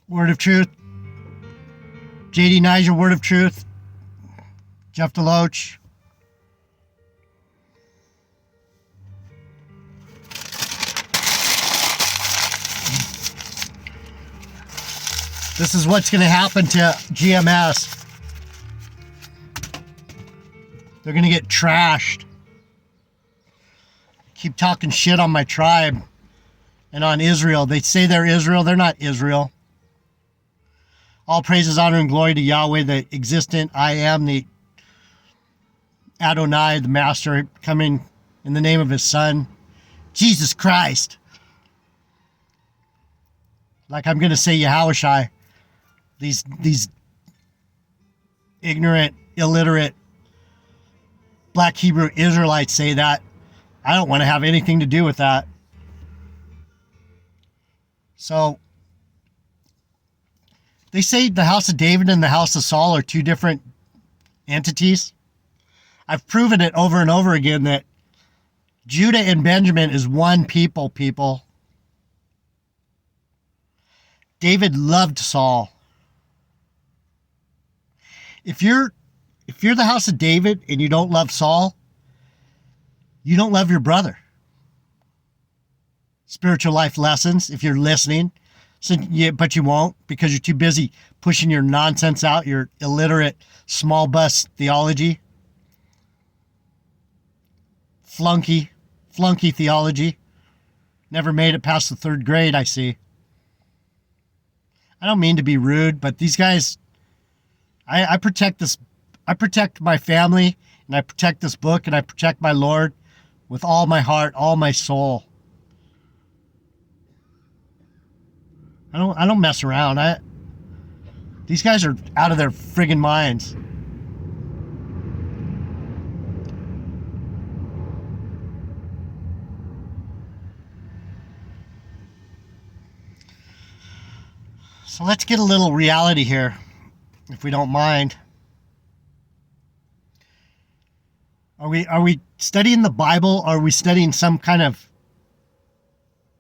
Word of Truth. JD Niger, Word of Truth. Jeff Deloach. This is what's going to happen to GMS. They're going to get trashed. Keep talking shit on my tribe and on Israel. They say they're Israel. They're not Israel. All praises, honor, and glory to Yahweh, the existent I am, the Adonai, the Master, coming in the name of his Son, Jesus Christ. Like I'm going to say Yahushai. These ignorant, illiterate, black Hebrew Israelites say that. I don't want to have anything to do with that. So, they say the house of David and the house of Saul are two different entities. I've proven it over and over again that Judah and Benjamin is one people. David loved Saul. If you're the house of David and you don't love Saul, you don't love your brother. Spiritual life lessons, if you're listening. But you won't because you're too busy pushing your nonsense out, your illiterate small bus theology. Flunky theology. Never made it past the 3rd grade, I see. I don't mean to be rude, but these guys, I protect this. I protect my family, and I protect this book, and I protect my Lord with all my heart, all my soul. I don't mess around. These guys are out of their friggin' minds. So let's get a little reality here, if we don't mind. Are we studying the Bible, or are we studying some kind of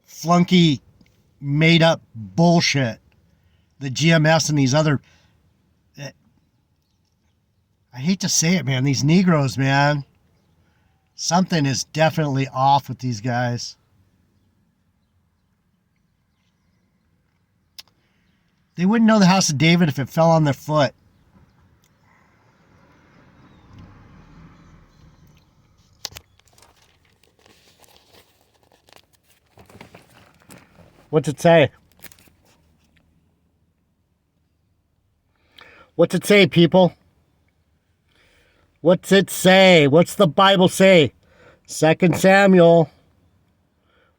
flunky, made up bullshit? The GMS and these other, I hate to say it, man, these Negroes, man. Something is definitely off with these guys. They wouldn't know the house of David if it fell on their foot. What's it say? What's it say, people? What's it say? What's the Bible say? 2 Samuel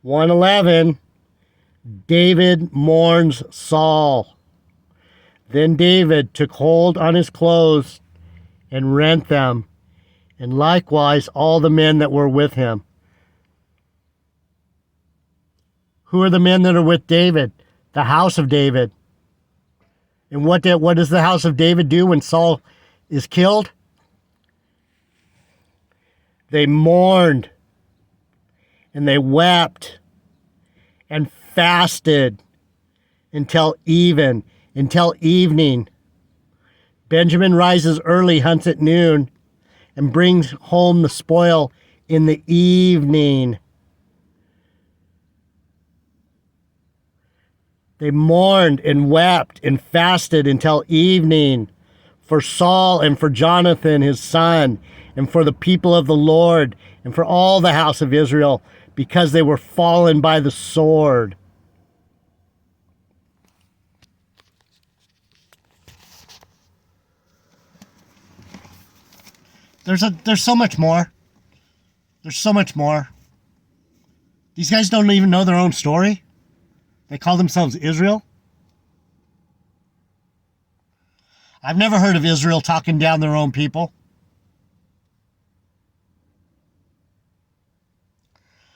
1:11. David mourns Saul. Then David took hold on his clothes and rent them, and likewise all the men that were with him. Who are the men that are with David? The house of David. And what does the house of David do when Saul is killed? They mourned, and they wept, and fasted until evening. Benjamin rises early, hunts at noon, and brings home the spoil in the evening. They mourned and wept and fasted until evening for Saul and for Jonathan his son, and for the people of the Lord, and for all the house of Israel, because they were fallen by the sword. There's so much more. There's so much more. These guys don't even know their own story. They call themselves Israel. I've never heard of Israel talking down their own people.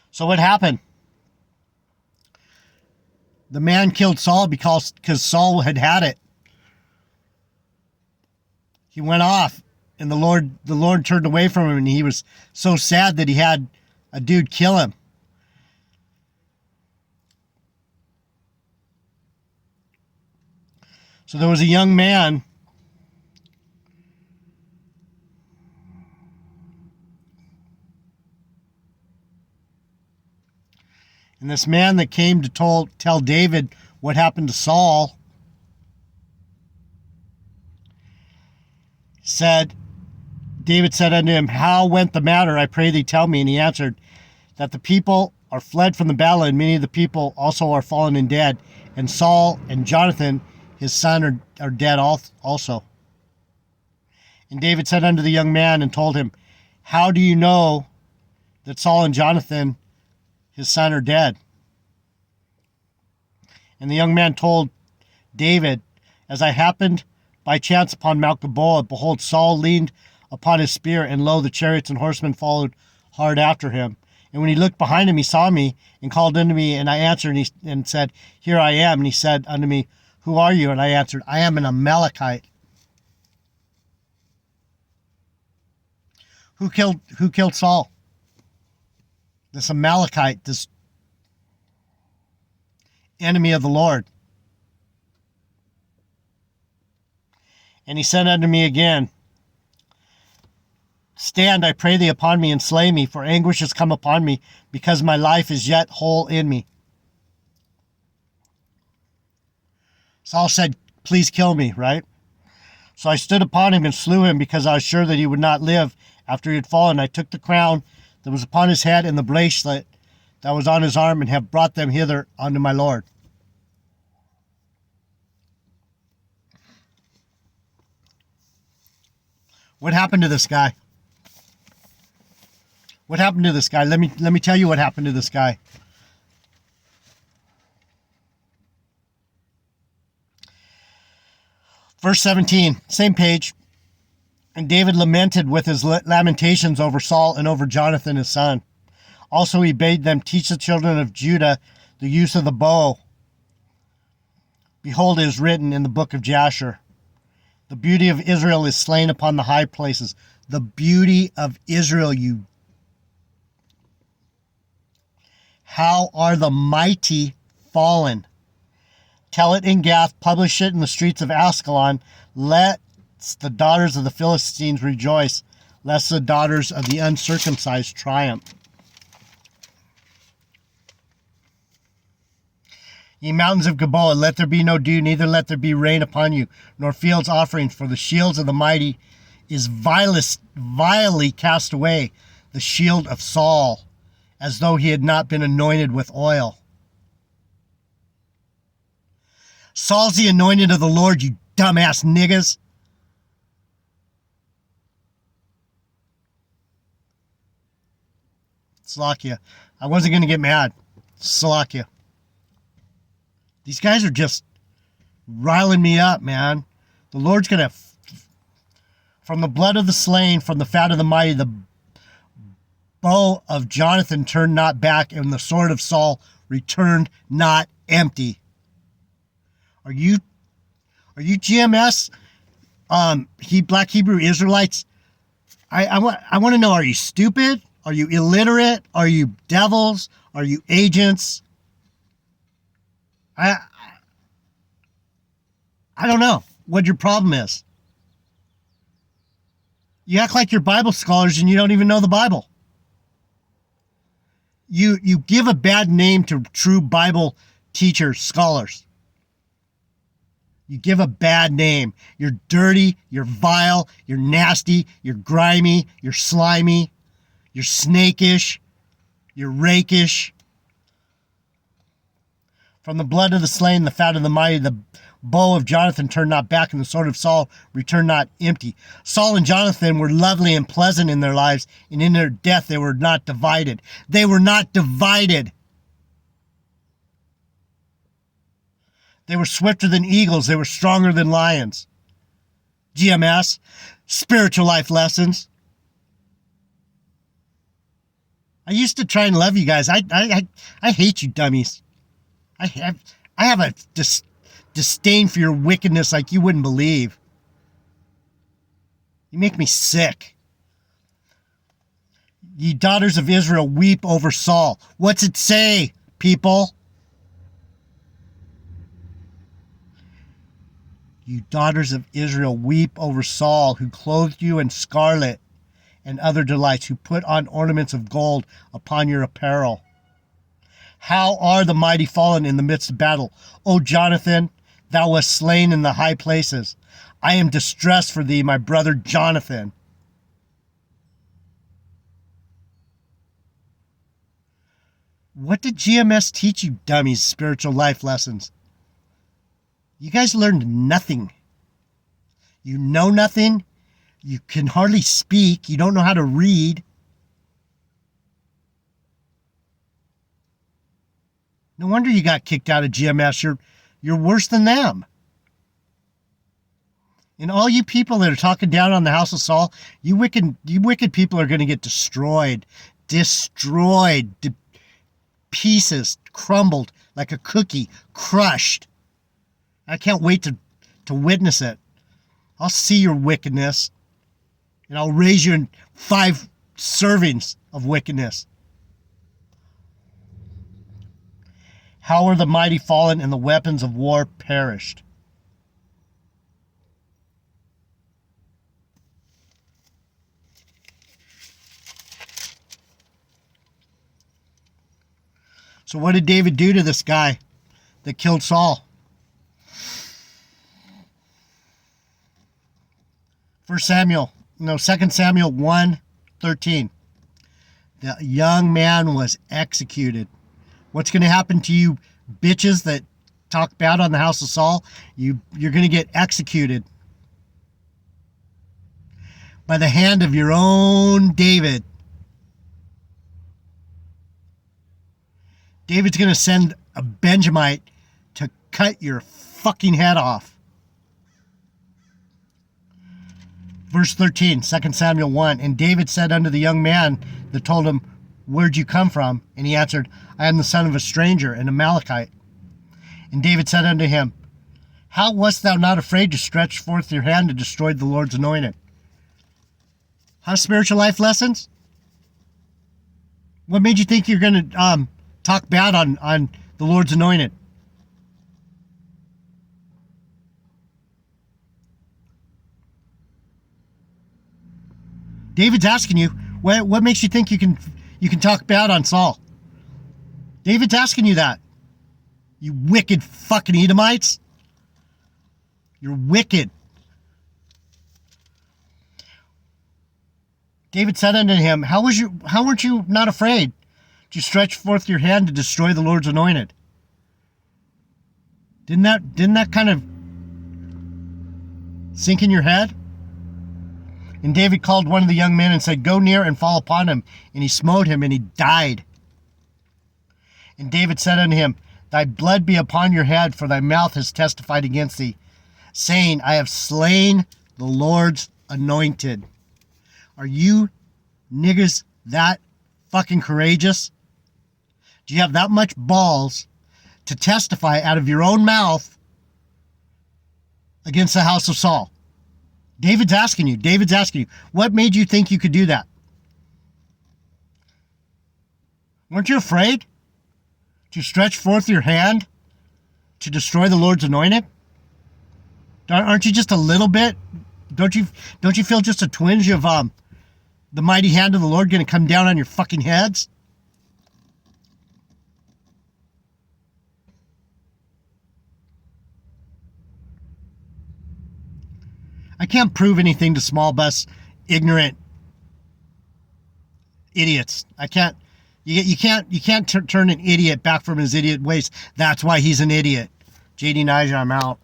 So what happened? The man killed Saul because Saul had it. He went off, and the Lord turned away from him, and he was so sad that he had a dude kill him. So there was a young man and this man that came to tell David what happened to Saul said, David said unto him, how went the matter? I pray thee tell me. And he answered, that the people are fled from the battle, and many of the people also are fallen and dead. And Saul and Jonathan, his son, are dead also. And David said unto the young man and told him, how do you know that Saul and Jonathan, his son, are dead? And the young man told David, as I happened by chance upon Mount Gilboa, behold, Saul leaned upon his spear, and lo, the chariots and horsemen followed hard after him. And when he looked behind him, he saw me and called unto me, and I answered and said, here I am. And he said unto me, who are you? And I answered, I am an Amalekite. Who killed Saul? This Amalekite, this enemy of the Lord. And he said unto me again, stand, I pray thee, upon me, and slay me, for anguish has come upon me, because my life is yet whole in me. Saul said, please kill me, right? So I stood upon him and slew him, because I was sure that he would not live after he had fallen. I took the crown that was upon his head and the bracelet that was on his arm, and have brought them hither unto my Lord. What happened to this guy? What happened to this guy? Let me tell you what happened to this guy. Verse 17, same page. And David lamented with his lamentations over Saul and over Jonathan his son. Also he bade them teach the children of Judah the use of the bow. Behold, it is written in the book of Jasher, the beauty of Israel is slain upon the high places. The beauty of Israel, how are the mighty fallen? Tell it in Gath, publish it in the streets of Ascalon. Let the daughters of the Philistines rejoice, lest the daughters of the uncircumcised triumph. Ye mountains of Gilboa, let there be no dew, neither let there be rain upon you, nor fields offerings, for the shields of the mighty is vilely cast away, the shield of Saul, as though he had not been anointed with oil. Saul's the anointed of the Lord, you dumbass niggas. Slovakia. I wasn't going to get mad. Slovakia. These guys are just riling me up, man. The Lord's going to, from the blood of the slain, from the fat of the mighty, the bow of Jonathan turned not back, and the sword of Saul returned not empty. Are you GMS? Black Hebrew Israelites? I want to know, are you stupid? Are you illiterate? Are you devils? Are you agents? I don't know what your problem is. You act like you're Bible scholars and you don't even know the Bible. You give a bad name to true Bible teachers, scholars. You give a bad name. You're dirty, you're vile, you're nasty, you're grimy, you're slimy, you're snakish, you're rakish. From the blood of the slain, the fat of the mighty, the bow of Jonathan turned not back, and the sword of Saul returned not empty. Saul and Jonathan were lovely and pleasant in their lives, and in their death they were not divided. They were not divided. They were swifter than eagles. They were stronger than lions. GMS, spiritual life lessons. I used to try and love you guys. I hate you dummies. I have a disdain for your wickedness like you wouldn't believe. You make me sick. Ye daughters of Israel, weep over Saul. What's it say, people? You daughters of Israel, weep over Saul, who clothed you in scarlet and other delights, who put on ornaments of gold upon your apparel. How are the mighty fallen in the midst of battle? O Jonathan, thou wast slain in the high places. I am distressed for thee, my brother Jonathan. What did GMS teach you, dummies? Spiritual life lessons. You guys learned nothing. You know nothing. You can hardly speak. You don't know how to read. No wonder you got kicked out of GMS. You're worse than them. And all you people that are talking down on the house of Saul, you wicked people are going to get destroyed. Destroyed. Pieces. Crumbled like a cookie. Crushed. I can't wait to witness it. I'll see your wickedness. And I'll raise you in 5 servings of wickedness. How are the mighty fallen and the weapons of war perished? So what did David do to this guy that killed Saul? 2 Samuel 1:13. The young man was executed. What's going to happen to you bitches that talk bad on the house of Saul? You're going to get executed by the hand of your own David. David's going to send a Benjamite to cut your fucking head off. Verse 13, 2 Samuel 1. And David said unto the young man that told him, Where'd you come from? And he answered, I am the son of a stranger, an Amalekite. And David said unto him, How wast thou not afraid to stretch forth your hand to destroy the Lord's anointed? How spiritual life lessons? What made you think you're going to talk bad on the Lord's anointed? David's asking you, what makes you think you can talk bad on Saul? David's asking you that. You wicked fucking Edomites. You're wicked. David said unto him, How weren't you not afraid to stretch forth your hand to destroy the Lord's anointed? Didn't that kind of sink in your head? And David called one of the young men and said, Go near and fall upon him. And he smote him, and he died. And David said unto him, Thy blood be upon your head, for thy mouth has testified against thee, saying, I have slain the Lord's anointed. Are you niggas that fucking courageous? Do you have that much balls to testify out of your own mouth against the house of Saul? David's asking you, what made you think you could do that? Weren't you afraid to stretch forth your hand to destroy the Lord's anointed? Aren't you just a little bit? Don't you feel just a twinge of the mighty hand of the Lord going to come down on your fucking heads? I can't prove anything to small bus ignorant idiots. I can't. You can't turn an idiot back from his idiot ways. That's why he's an idiot. JD Niger, I'm out.